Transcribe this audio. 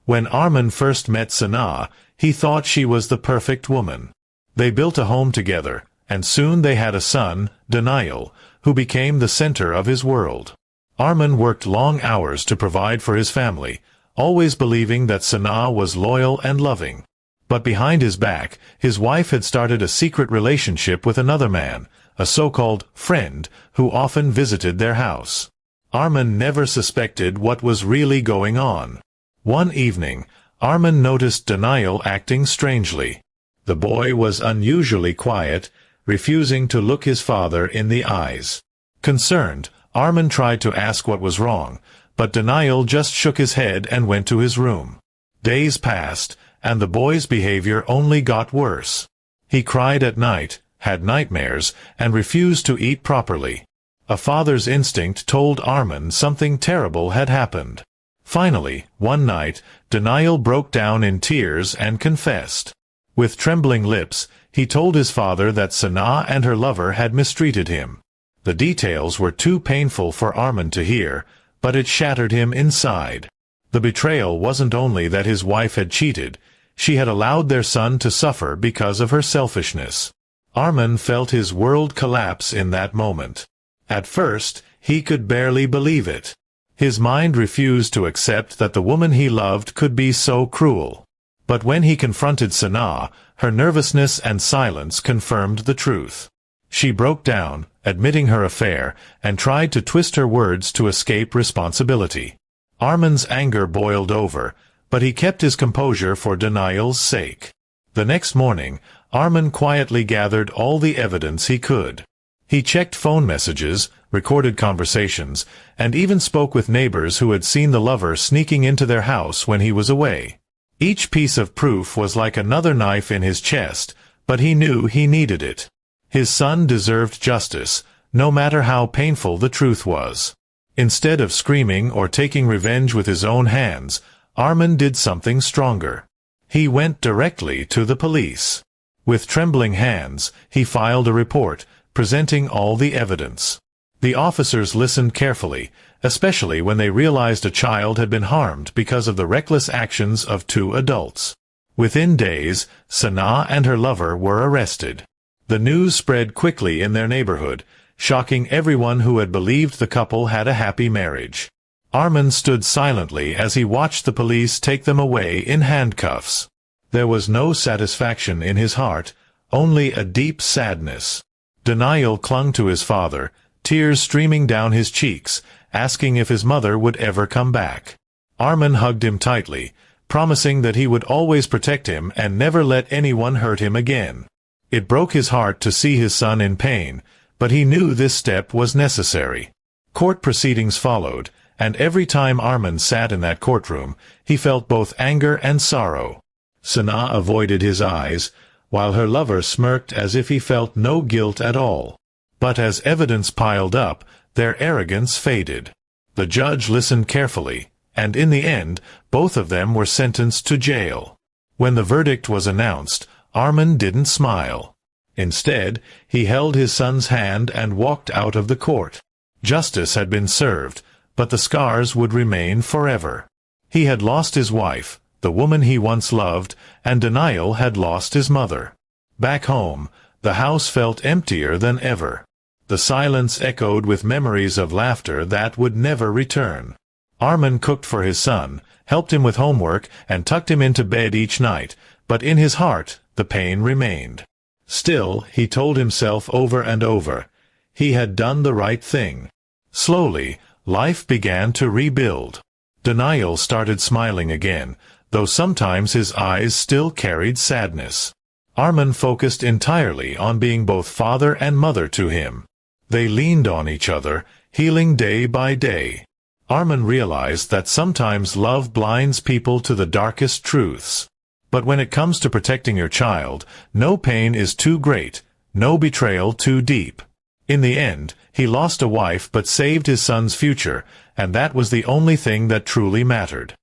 When Armin first met Sanaa, he thought she was the perfect woman. They built a home together, and soon they had a son, Daniel, who became the center of his world. Armin worked long hours to provide for his family, always believing that Sanaa was loyal and loving. But behind his back, his wife had started a secret relationship with another man, a so-called friend, who often visited their house. Armin never suspected what was really going on. One evening, Armin noticed Daniel acting strangely. The boy was unusually quiet, refusing to look his father in the eyes. Concerned, Armin tried to ask what was wrong, but Daniel just shook his head and went to his room. Days passed, and the boy's behavior only got worse. He cried at night, had nightmares, and refused to eat properly. A father's instinct told Armin something terrible had happened. Finally, one night, Daniel broke down in tears and confessed. With trembling lips, he told his father that Sanaa and her lover had mistreated him. The details were too painful for Armin to hear, but it shattered him inside. The betrayal wasn't only that his wife had cheated, she had allowed their son to suffer because of her selfishness. Armin felt his world collapse in that moment. At first, he could barely believe it. His mind refused to accept that the woman he loved could be so cruel. But when he confronted Sanaa, her nervousness and silence confirmed the truth. She broke down, admitting her affair, and tried to twist her words to escape responsibility. Armin's anger boiled over, but he kept his composure for Daniel's sake. The next morning, Armin quietly gathered all the evidence he could. He checked phone messages, recorded conversations, and even spoke with neighbors who had seen the lover sneaking into their house when he was away. Each piece of proof was like another knife in his chest, but he knew he needed it. His son deserved justice, no matter how painful the truth was. Instead of screaming or taking revenge with his own hands, Armin did something stronger. He went directly to the police. With trembling hands, he filed a report, presenting all the evidence. The officers listened carefully, especially when they realized a child had been harmed because of the reckless actions of two adults. Within days, Sanaa and her lover were arrested. The news spread quickly in their neighborhood, shocking everyone who had believed the couple had a happy marriage. Armin stood silently as he watched the police take them away in handcuffs. There was no satisfaction in his heart, only a deep sadness. Daniel clung to his father, tears streaming down his cheeks, asking if his mother would ever come back. Armin hugged him tightly, promising that he would always protect him and never let anyone hurt him again. It broke his heart to see his son in pain, but he knew this step was necessary. Court proceedings followed, and every time Armin sat in that courtroom, he felt both anger and sorrow. Sanaa avoided his eyes, while her lover smirked as if he felt no guilt at all. But as evidence piled up, their arrogance faded. The judge listened carefully, and in the end, both of them were sentenced to jail. When the verdict was announced, Armin didn't smile. Instead, he held his son's hand and walked out of the court. Justice had been served, but the scars would remain forever. He had lost his wife, the woman he once loved, and Daniel had lost his mother. Back home, the house felt emptier than ever. The silence echoed with memories of laughter that would never return. Armin cooked for his son, helped him with homework, and tucked him into bed each night, but in his heart, the pain remained. Still, he told himself over and over, he had done the right thing. Slowly, life began to rebuild. Daniel started smiling again, though sometimes his eyes still carried sadness. Armin focused entirely on being both father and mother to him. They leaned on each other, healing day by day. Armin realized that sometimes love blinds people to the darkest truths. But when it comes to protecting your child, no pain is too great, no betrayal too deep. In the end, he lost a wife but saved his son's future, and that was the only thing that truly mattered.